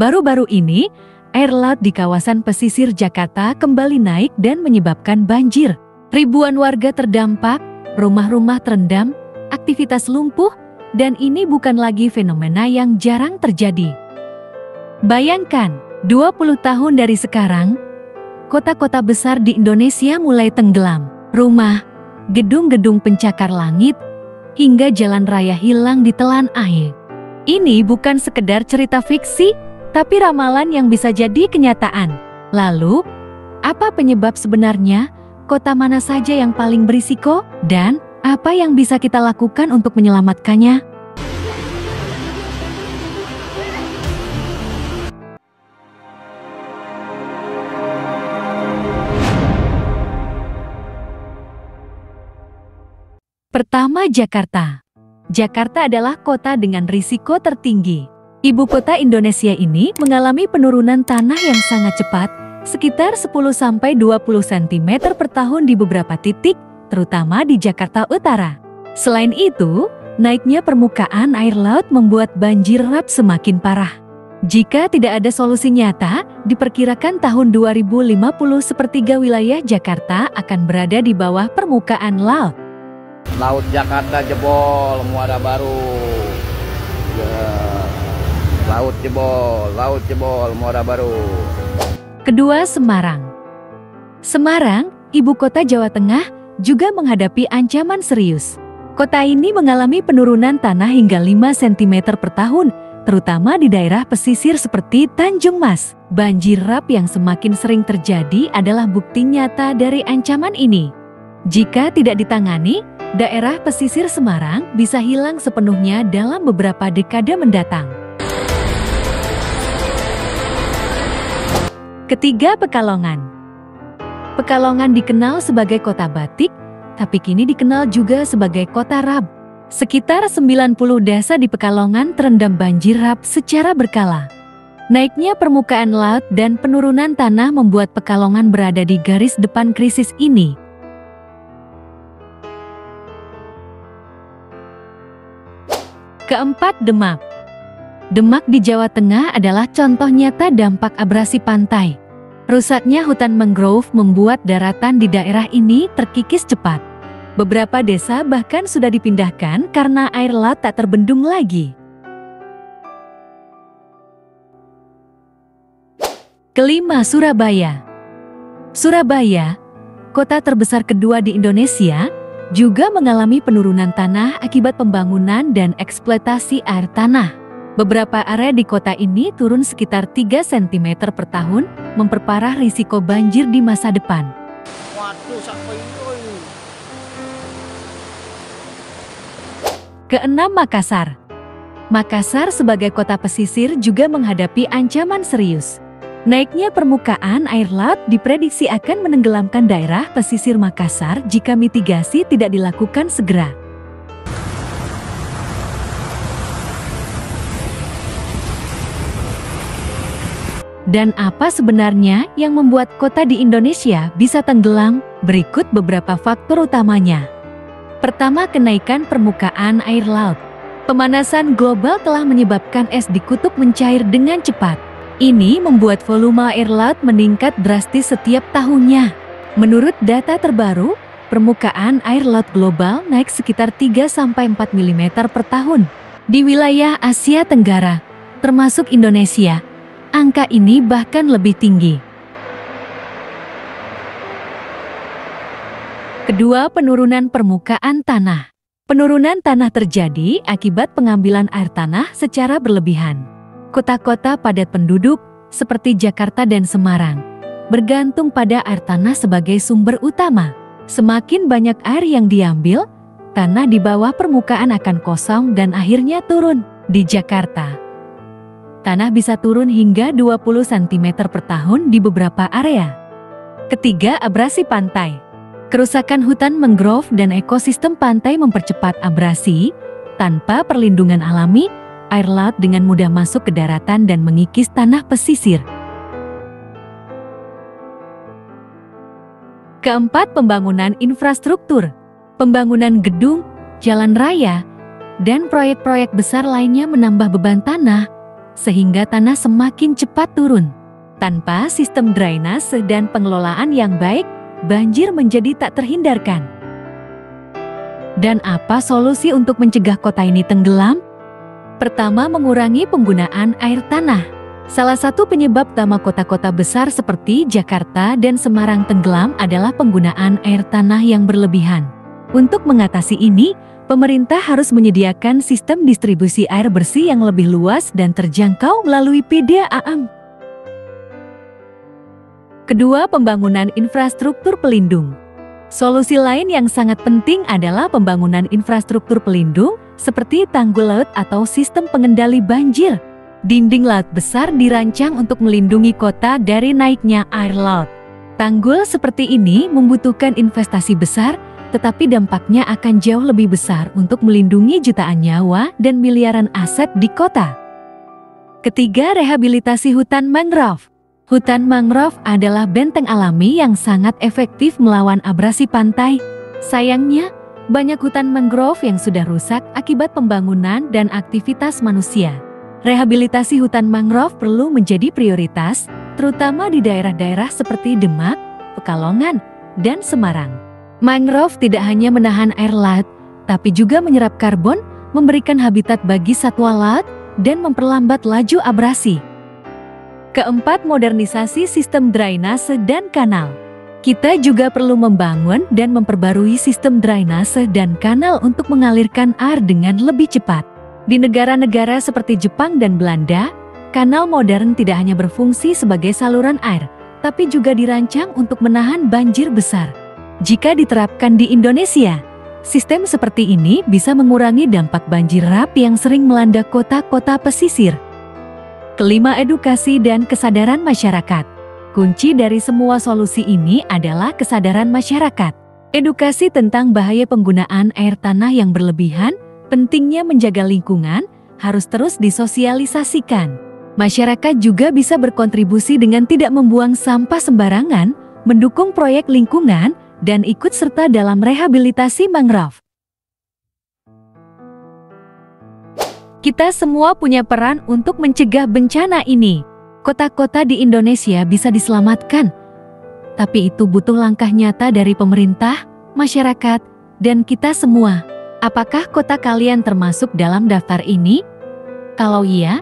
Baru-baru ini, air laut di kawasan pesisir Jakarta kembali naik dan menyebabkan banjir. Ribuan warga terdampak, rumah-rumah terendam, aktivitas lumpuh, dan ini bukan lagi fenomena yang jarang terjadi. Bayangkan, 20 tahun dari sekarang, kota-kota besar di Indonesia mulai tenggelam. Rumah, gedung-gedung pencakar langit, hingga jalan raya hilang ditelan air. Ini bukan sekedar cerita fiksi, tapi ramalan yang bisa jadi kenyataan. Lalu, apa penyebab sebenarnya? Kota mana saja yang paling berisiko? Dan apa yang bisa kita lakukan untuk menyelamatkannya? Pertama, Jakarta. Jakarta adalah kota dengan risiko tertinggi. Ibu kota Indonesia ini mengalami penurunan tanah yang sangat cepat, sekitar 10–20 cm per tahun di beberapa titik, terutama di Jakarta Utara. Selain itu, naiknya permukaan air laut membuat banjir rap semakin parah. Jika tidak ada solusi nyata, diperkirakan tahun 2050 sepertiga wilayah Jakarta akan berada di bawah permukaan laut. Laut Jakarta jebol, muara baru. Laut jebol, muara baru. Kedua, Semarang. Semarang, ibu kota Jawa Tengah, juga menghadapi ancaman serius. Kota ini mengalami penurunan tanah hingga 5 cm per tahun, terutama di daerah pesisir seperti Tanjung Mas. Banjir rap yang semakin sering terjadi adalah bukti nyata dari ancaman ini. Jika tidak ditangani, daerah pesisir Semarang bisa hilang sepenuhnya dalam beberapa dekade mendatang. Ketiga, Pekalongan. Pekalongan dikenal sebagai kota batik, tapi kini dikenal juga sebagai kota rap. Sekitar 90 desa di Pekalongan terendam banjir rap secara berkala. Naiknya permukaan laut dan penurunan tanah membuat Pekalongan berada di garis depan krisis ini. Keempat, Demak. Demak di Jawa Tengah adalah contoh nyata dampak abrasi pantai. Rusaknya hutan mangrove membuat daratan di daerah ini terkikis cepat. Beberapa desa bahkan sudah dipindahkan karena air laut tak terbendung lagi. Kelima, Surabaya. Surabaya, kota terbesar kedua di Indonesia, juga mengalami penurunan tanah akibat pembangunan dan eksploitasi air tanah. Beberapa area di kota ini turun sekitar 3 cm per tahun, memperparah risiko banjir di masa depan. Keenam, Makassar. Makassar sebagai kota pesisir juga menghadapi ancaman serius. Naiknya permukaan air laut diprediksi akan menenggelamkan daerah pesisir Makassar jika mitigasi tidak dilakukan segera. Dan apa sebenarnya yang membuat kota di Indonesia bisa tenggelam? Berikut beberapa faktor utamanya. Pertama, kenaikan permukaan air laut. Pemanasan global telah menyebabkan es di kutub mencair dengan cepat. Ini membuat volume air laut meningkat drastis setiap tahunnya. Menurut data terbaru, permukaan air laut global naik sekitar 3–4 mm per tahun. Di wilayah Asia Tenggara, termasuk Indonesia, angka ini bahkan lebih tinggi. Kedua, penurunan permukaan tanah. Penurunan tanah terjadi akibat pengambilan air tanah secara berlebihan. Kota-kota padat penduduk, seperti Jakarta dan Semarang, bergantung pada air tanah sebagai sumber utama. Semakin banyak air yang diambil, tanah di bawah permukaan akan kosong dan akhirnya turun. Di Jakarta, tanah bisa turun hingga 20 cm per tahun di beberapa area. Ketiga, abrasi pantai. Kerusakan hutan mangrove dan ekosistem pantai mempercepat abrasi. Tanpa perlindungan alami, air laut dengan mudah masuk ke daratan dan mengikis tanah pesisir. Keempat, pembangunan infrastruktur. Pembangunan gedung, jalan raya, dan proyek-proyek besar lainnya menambah beban tanah, sehingga tanah semakin cepat turun. Tanpa sistem drainase dan pengelolaan yang baik, banjir menjadi tak terhindarkan. Dan apa solusi untuk mencegah kota ini tenggelam? Pertama, mengurangi penggunaan air tanah. Salah satu penyebab utama kota-kota besar seperti Jakarta dan Semarang tenggelam adalah penggunaan air tanah yang berlebihan. Untuk mengatasi ini, pemerintah harus menyediakan sistem distribusi air bersih yang lebih luas dan terjangkau melalui PDAM. Kedua, pembangunan infrastruktur pelindung. Solusi lain yang sangat penting adalah pembangunan infrastruktur pelindung seperti tanggul laut atau sistem pengendali banjir. Dinding laut besar dirancang untuk melindungi kota dari naiknya air laut. Tanggul seperti ini membutuhkan investasi besar, tetapi dampaknya akan jauh lebih besar untuk melindungi jutaan nyawa dan miliaran aset di kota. Ketiga, rehabilitasi hutan mangrove. Hutan mangrove adalah benteng alami yang sangat efektif melawan abrasi pantai. Sayangnya, banyak hutan mangrove yang sudah rusak akibat pembangunan dan aktivitas manusia. Rehabilitasi hutan mangrove perlu menjadi prioritas, terutama di daerah-daerah seperti Demak, Pekalongan, dan Semarang. Mangrove tidak hanya menahan air laut, tapi juga menyerap karbon, memberikan habitat bagi satwa laut, dan memperlambat laju abrasi. Keempat, modernisasi sistem drainase dan kanal. Kita juga perlu membangun dan memperbarui sistem drainase dan kanal untuk mengalirkan air dengan lebih cepat. Di negara-negara seperti Jepang dan Belanda, kanal modern tidak hanya berfungsi sebagai saluran air, tapi juga dirancang untuk menahan banjir besar. Jika diterapkan di Indonesia, sistem seperti ini bisa mengurangi dampak banjir rap yang sering melanda kota-kota pesisir. Kelima, edukasi dan kesadaran masyarakat. Kunci dari semua solusi ini adalah kesadaran masyarakat. Edukasi tentang bahaya penggunaan air tanah yang berlebihan, pentingnya menjaga lingkungan, harus terus disosialisasikan. Masyarakat juga bisa berkontribusi dengan tidak membuang sampah sembarangan, mendukung proyek lingkungan, dan ikut serta dalam rehabilitasi mangrove. Kita semua punya peran untuk mencegah bencana ini. Kota-kota di Indonesia bisa diselamatkan, tapi itu butuh langkah nyata dari pemerintah, masyarakat, dan kita semua. Apakah kota kalian termasuk dalam daftar ini? Kalau iya,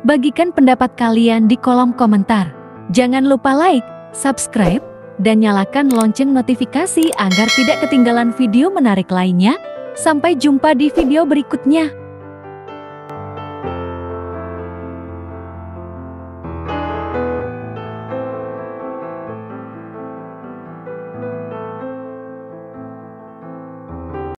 bagikan pendapat kalian di kolom komentar. Jangan lupa like, subscribe, dan nyalakan lonceng notifikasi agar tidak ketinggalan video menarik lainnya. Sampai jumpa di video berikutnya.